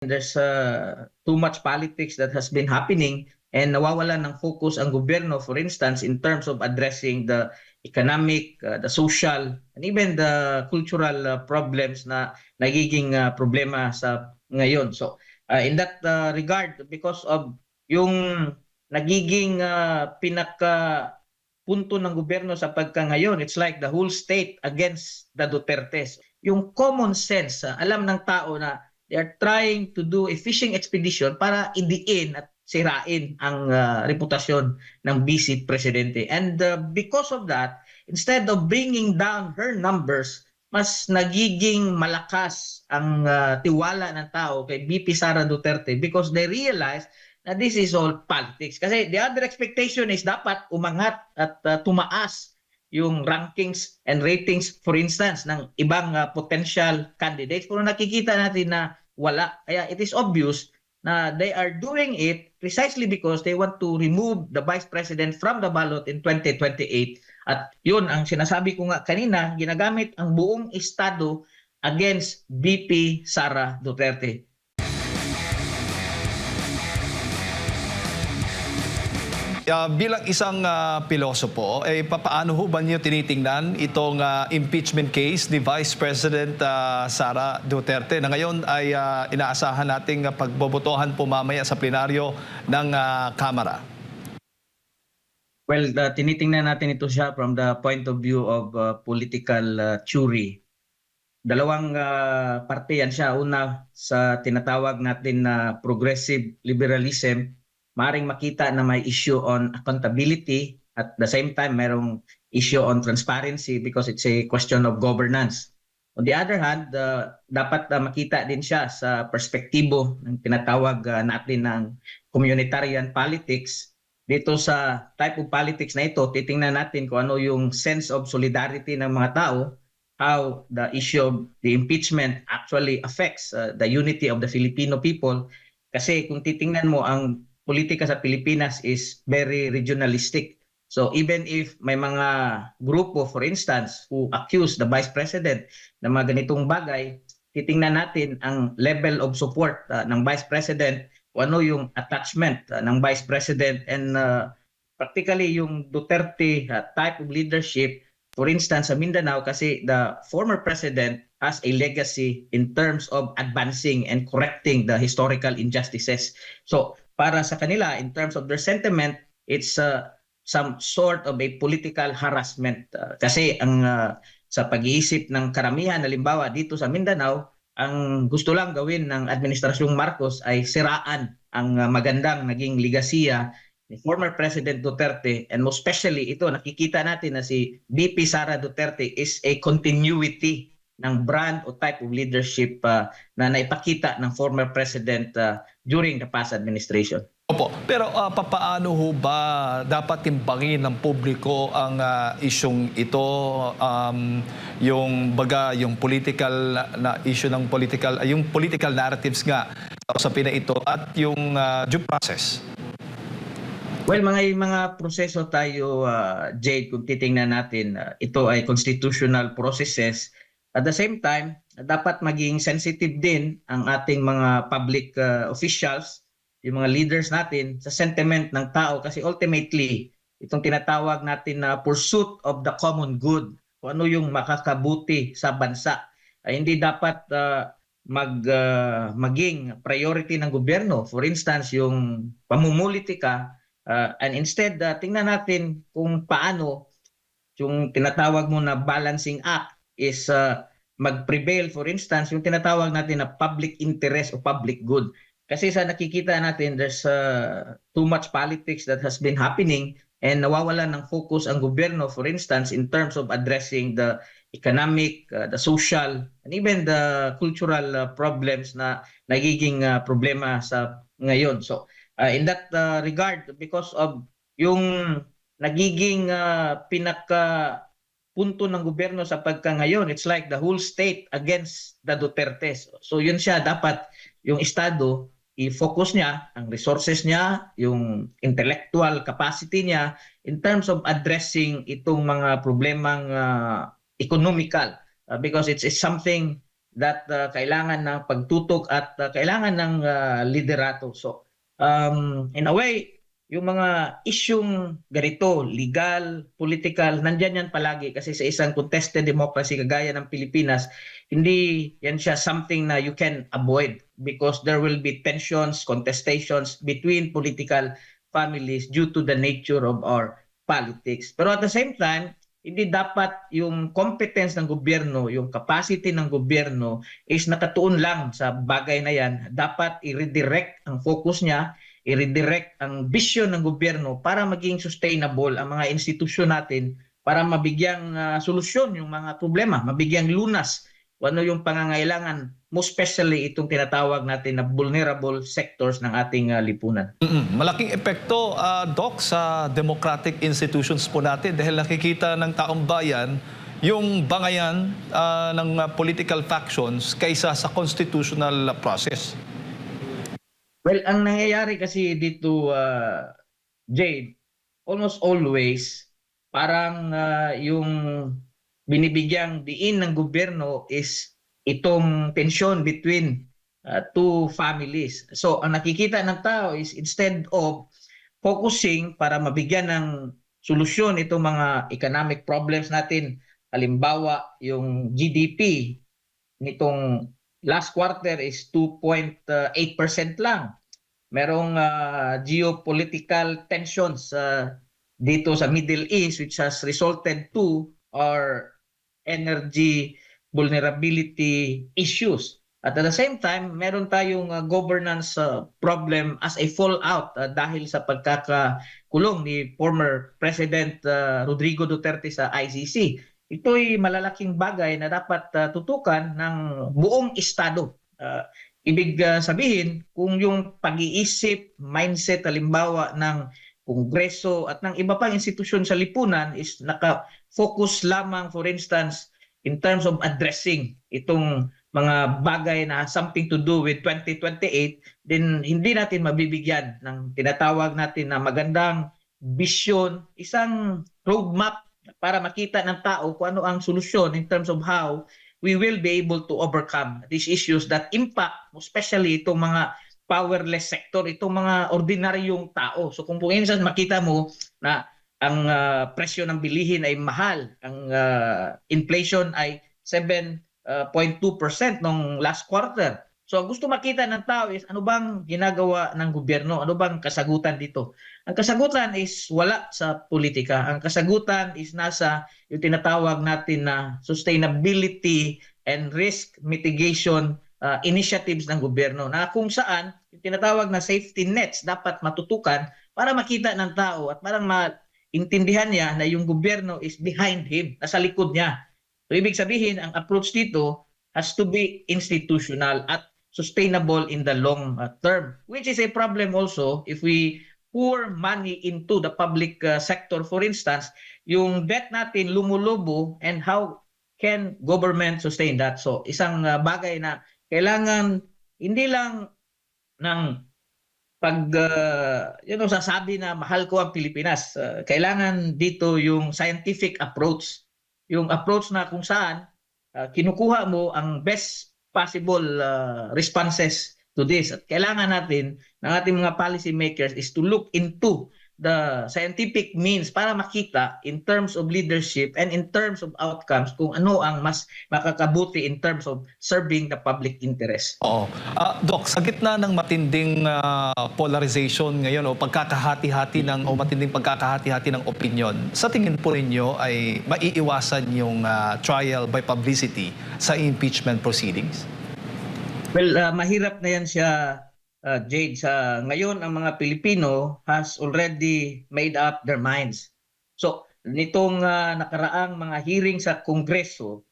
There's too much politics that has been happening and nawawalan ng focus ang gobyerno, for instance, in terms of addressing the economic, the social, and even the cultural problems na nagiging problema sa ngayon. So, in that regard, because of yung nagiging pinaka punto ng gobyerno sa pagka ngayon, it's like the whole state against the Dutertes. Yung common sense, alam ng tao na they are trying to do a fishing expedition para idiin at sirain ang reputasyon ng Vice Presidente. And because of that, instead of bringing down her numbers, mas nagiging malakas ang tiwala ng tao kay VP Sara Duterte because they realize na this is all politics. Kasi the other expectation is dapat umangat at tumaas yung rankings and ratings, for instance, ng ibang potential candidates. Pero nakikita natin na wala. Kaya it is obvious na they are doing it precisely because they want to remove the Vice President from the ballot in 2028. At yun, ang sinasabi ko nga kanina, ginagamit ang buong estado against VP Sara Duterte. Bilang isang pilosopo, paano ho ba niyo tinitingnan itong impeachment case ni Vice President Sara Duterte na ngayon ay inaasahan nating pagbobotohan po mamaya sa plenaryo ng Kamara? Well, tinitingnan natin ito siya from the point of view of political theory. Dalawang parte yan siya. Una, sa tinatawag natin na progressive liberalism, maaaring makita na may issue on accountability at the same time mayroong issue on transparency because it's a question of governance. On the other hand, dapat makita din siya sa perspektibo ng tinatawag natin ng communitarian politics. Dito sa type of politics na ito, titingnan natin kung ano yung sense of solidarity ng mga tao, how the issue of the impeachment actually affects the unity of the Filipino people. Kasi kung titingnan mo, ang politika sa Pilipinas is very regionalistic. So even if may mga grupo, for instance, who accuse the Vice President ng mga ganitong bagay, titingnan natin ang level of support ng Vice President, kung ano yung attachment ng Vice President, and practically yung Duterte type of leadership, for instance, sa Mindanao, kasi the former President has a legacy in terms of advancing and correcting the historical injustices. So para sa kanila, in terms of their sentiment, it's some sort of a political harassment. Kasi ang sa pag-iisip ng karamihan, halimbawa dito sa Mindanao, ang gusto lang gawin ng Administrasyong Marcos ay siraan ang magandang naging ligasiya ni former President Duterte, and most especially ito, nakikita natin na si VP Sara Duterte is a continuity ng brand o type of leadership na naipakita ng former President during the past administration. Opo, pero papaano ho ba dapat timbangin ng publiko ang isyong ito, yung political na issue ng yung political narratives nga sa usapin na ito at yung due process? Well, mga proseso tayo, Jade, kung titingnan natin, ito ay constitutional processes. At the same time, dapat maging sensitive din ang ating mga public officials, yung mga leaders natin, sa sentiment ng tao. Kasi ultimately, itong tinatawag natin na pursuit of the common good, kung ano yung makakabuti sa bansa, ay hindi dapat maging priority ng gobyerno. For instance, yung pamumulitika, and instead, tingnan natin kung paano yung tinatawag mo na balancing act is mag-prevail, for instance, yung tinatawag natin na public interest o public good. Kasi sa nakikita natin, there's too much politics that has been happening and nawawalan ng focus ang gobyerno, for instance, in terms of addressing the economic, the social, and even the cultural problems na nagiging problema sa ngayon. So, in that regard, because of yung nagiging pinaka punto ng gobyerno sa pagka ngayon, it's like the whole state against the Dutertes. So yun siya, dapat yung estado i-focus niya ang resources niya, yung intellectual capacity niya in terms of addressing itong mga problemang economical, because it's something that kailangan ng pagtutok at kailangan ng liderato. So in a way, yung mga isyung ganito, legal, political, nandyan yan palagi kasi sa isang contested democracy kagaya ng Pilipinas, hindi yan siya something na you can avoid because there will be tensions, contestations between political families due to the nature of our politics. Pero at the same time, hindi dapat yung competence ng gobyerno, yung capacity ng gobyerno is nakatuon lang sa bagay na yan. Dapat i-redirect ang focus niya, i-redirect ang vision ng gobyerno para maging sustainable ang mga institusyon natin para mabigyang solusyon yung mga problema, mabigyang lunas kung ano yung pangangailangan, most especially itong tinatawag natin na vulnerable sectors ng ating lipunan. Malaking epekto, Doc, sa democratic institutions po natin dahil nakikita ng taong bayan yung bangayan ng political factions kaysa sa constitutional process. Well, ang nangyayari kasi dito, Jade, almost always, parang yung binibigyang diin ng gobyerno is itong tension between two families. So, ang nakikita ng tao is instead of focusing para mabigyan ng solusyon itong mga economic problems natin, halimbawa yung GDP nitong last quarter is 2.8% lang. Merong geopolitical tensions dito sa Middle East which has resulted to our energy vulnerability issues. At the same time, meron tayong governance problem as a fallout dahil sa pagkakakulong ni former President Rodrigo Duterte sa ICC. Ito'y malalaking bagay na dapat tutukan ng buong estado. Ibig sabihin, kung yung pag-iisip, mindset, halimbawa ng Kongreso at ng iba pang institusyon sa lipunan is naka-focus lamang, for instance, in terms of addressing itong mga bagay na something to do with 2028, then hindi natin mabibigyan ng tinatawag natin na magandang vision, isang roadmap para makita ng tao kung ano ang solusyon in terms of how we will be able to overcome these issues that impact, especially itong mga powerless sector, itong mga ordinaryong tao. So kung instance makita mo na ang presyo ng bilihin ay mahal, ang inflation ay 7.2% nung last quarter. So ang gusto makita ng tao is ano bang ginagawa ng gobyerno? Ano bang kasagutan dito? Ang kasagutan is wala sa politika. Ang kasagutan is nasa yung tinatawag natin na sustainability and risk mitigation initiatives ng gobyerno na kung saan yung tinatawag na safety nets dapat matutukan para makita ng tao at parang maintindihan niya na yung gobyerno is behind him, nasa likod niya. So ibig sabihin, ang approach dito has to be institutional at sustainable in the long term, which is a problem also if we pour money into the public sector. For instance, yung debt natin lumulubo and how can government sustain that? So isang bagay na kailangan hindi lang ng pag sasabi na mahal ko ang Pilipinas. Kailangan dito yung scientific approach. Yung approach na kung saan kinukuha mo ang best possible responses to this. At kailangan natin ng ating mga policy makers is to look into the scientific means para makita in terms of leadership and in terms of outcomes kung ano ang mas makakabuti in terms of serving the public interest. Oo. Doc, sa gitna ng matinding polarization ngayon o matinding pagkakahati-hati ng opinion, sa tingin po ninyo ay maiiwasan yung trial by publicity sa impeachment proceedings? Well, mahirap na yan siya, Jade. Ngayon, ang mga Pilipino has already made up their minds. So, nitong nakaraang mga hearing sa Kongreso,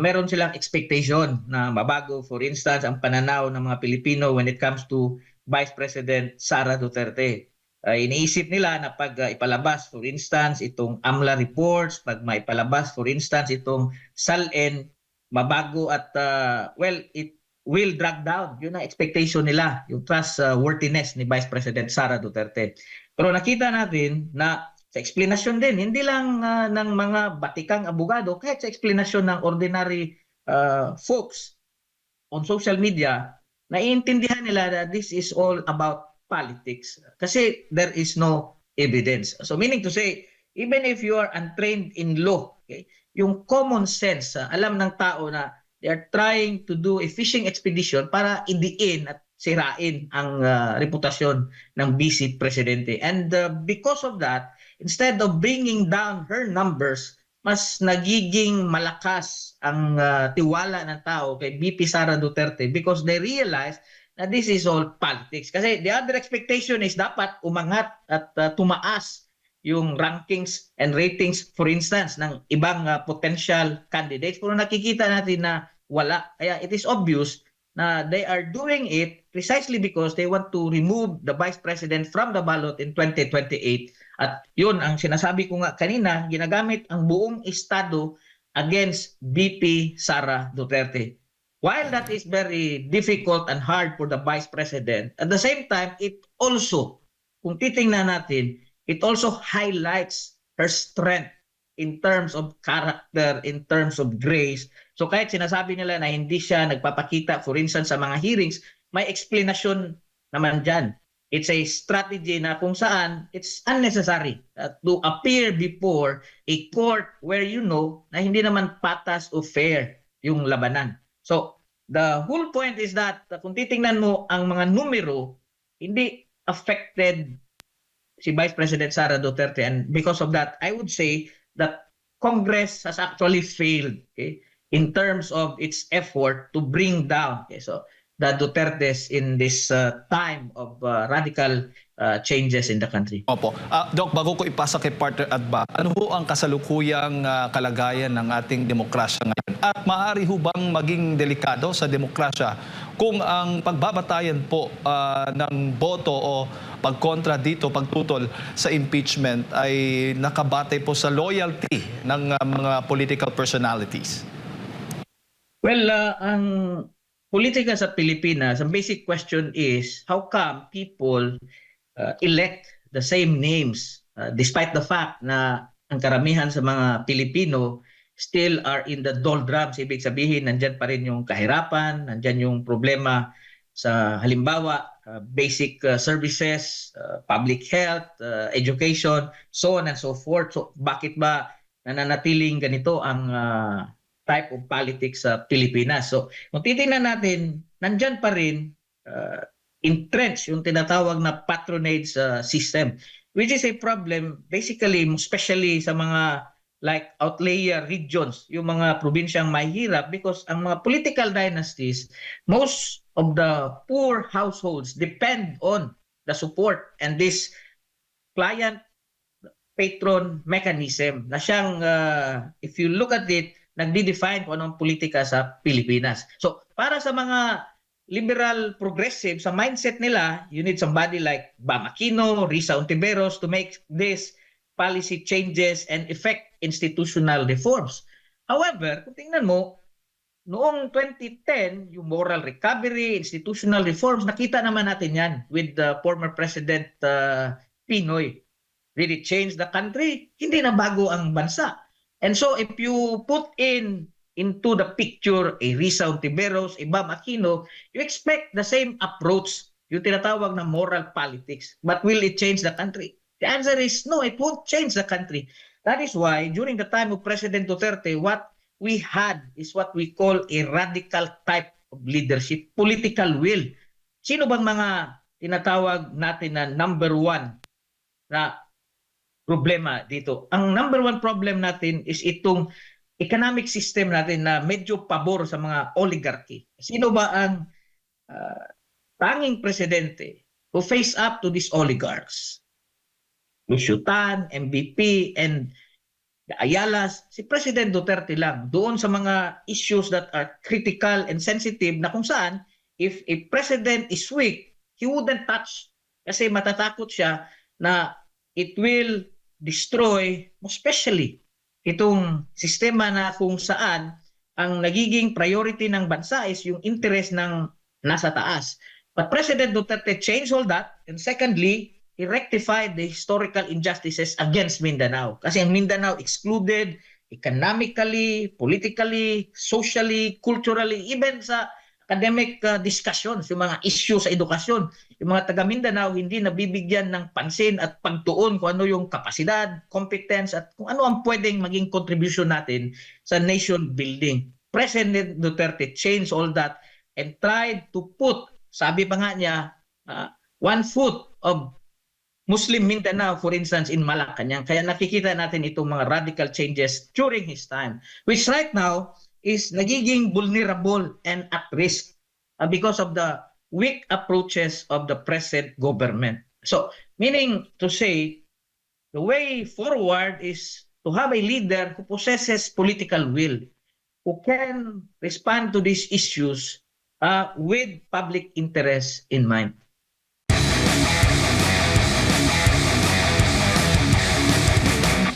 meron silang expectation na mabago. For instance, ang pananaw ng mga Pilipino when it comes to Vice President Sara Duterte. Iniisip nila na pag ipalabas, for instance, itong AMLA reports, pag maipalabas, for instance, itong SALN, mabago at, it will drag down. Yun ang expectation nila, yung trustworthiness ni Vice President Sara Duterte. Pero nakita natin na sa explanation din, hindi lang ng mga batikang abogado, kahit sa explanation ng ordinary folks, on social media, naiintindihan nila that this is all about politics kasi there is no evidence. So meaning to say, even if you are untrained in law, okay, yung common sense, alam ng tao na they are trying to do a fishing expedition para idiin at sirain ang reputasyon ng Vice Presidente. And because of that, instead of bringing down her numbers, mas nagiging malakas ang tiwala ng tao kay VP Sara Duterte because they realize na this is all politics. Kasi the other expectation is dapat umangat at tumaas yung rankings and ratings, for instance, ng ibang potential candidates. Pero nakikita natin na wala. Kaya it is obvious na they are doing it precisely because they want to remove the Vice President from the ballot in 2028. At yun ang sinasabi ko nga kanina, ginagamit ang buong estado against VP Sara Duterte. While that is very difficult and hard for the Vice President, at the same time, it also, kung titingnan natin, it also highlights her strength in terms of character, in terms of grace. So kahit sinasabi nila na hindi siya nagpapakita, for instance, sa mga hearings, may explanation naman dyan. It's a strategy na kung saan it's unnecessary to appear before a court where you know na hindi naman patas o fair yung labanan. So the whole point is that kung titingnan mo ang mga numero, hindi affected si Vice President Sara Duterte. And because of that, I would say that Congress has actually failed, okay, in terms of its effort to bring down, okay, so the Dutertes in this time of radical changes in the country. Opo. Doc, bago ko ipasa kay partner Adba, ano ho ang kasalukuyang kalagayan ng ating demokrasya ngayon? At maaari ho bang maging delikado sa demokrasya kung ang pagbabatayan po ng boto o pagkontra dito, pagtutol sa impeachment ay nakabatay po sa loyalty ng mga political personalities? Well, ang politika sa Pilipinas, ang basic question is how come people elect the same names despite the fact na ang karamihan sa mga Pilipino still are in the doldrums. Ibig sabihin, nandyan pa rin yung kahirapan, nandyan yung problema sa halimbawa, basic services, public health, education, so on and so forth. So bakit ba nananatiling ganito ang type of politics sa Pilipinas? So kung titingnan natin, nandyan pa rin entrenched yung tinatawag na patronage system, which is a problem basically, especially sa mga like outlier regions, yung mga probinsyang mahirap, because ang mga political dynasties, most of the poor households depend on the support and this client patron mechanism na siyang, if you look at it, nagdi-define kung anong politika sa Pilipinas. So para sa mga liberal progressive, sa mindset nila, you need somebody like Bam Aquino, Risa Ontiveros to make this policy changes and effect institutional reforms. However, kung tingnan mo, noong 2010, yung moral recovery, institutional reforms, nakita naman natin yan with the former President Pinoy. Did it change the country? Hindi na bago ang bansa. And so if you put into the picture a Risa Ontiveros, a Bam Aquino, you expect the same approach, yung tinatawag na moral politics. But will it change the country? The answer is no, it won't change the country. That is why during the time of President Duterte, what we had is what we call a radical type of leadership, political will. Sino bang mga tinatawag natin na number one na problema dito? Ang number one problem natin is itong economic system natin na medyo pabor sa mga oligarchy. Sino ba ang tanging presidente who face up to these oligarchs? Lucio Tan, MVP, and the Ayalas, si President Duterte lang. Doon sa mga issues that are critical and sensitive na kung saan, if a president is weak, he wouldn't touch. Kasi matatakot siya na it will destroy, especially itong sistema na kung saan ang nagiging priority ng bansa is yung interest ng nasa taas. But President Duterte changed all that. And secondly, he rectified the historical injustices against Mindanao. Kasi ang Mindanao excluded economically, politically, socially, culturally, even sa academic discussions, yung mga issue sa edukasyon. Yung mga taga Mindanao hindi nabibigyan ng pansin at pagtuon kung ano yung kapasidad, competence at kung ano ang pwedeng maging contribution natin sa nation building. President Duterte changed all that and tried to put, sabi pa nga niya, 1 foot of Muslim Mindanao, for instance, in Malacanang. Kaya nakikita natin itong mga radical changes during his time, which right now is nagiging vulnerable and at risk because of the weak approaches of the present government. So, meaning to say, the way forward is to have a leader who possesses political will, who can respond to these issues with public interest in mind.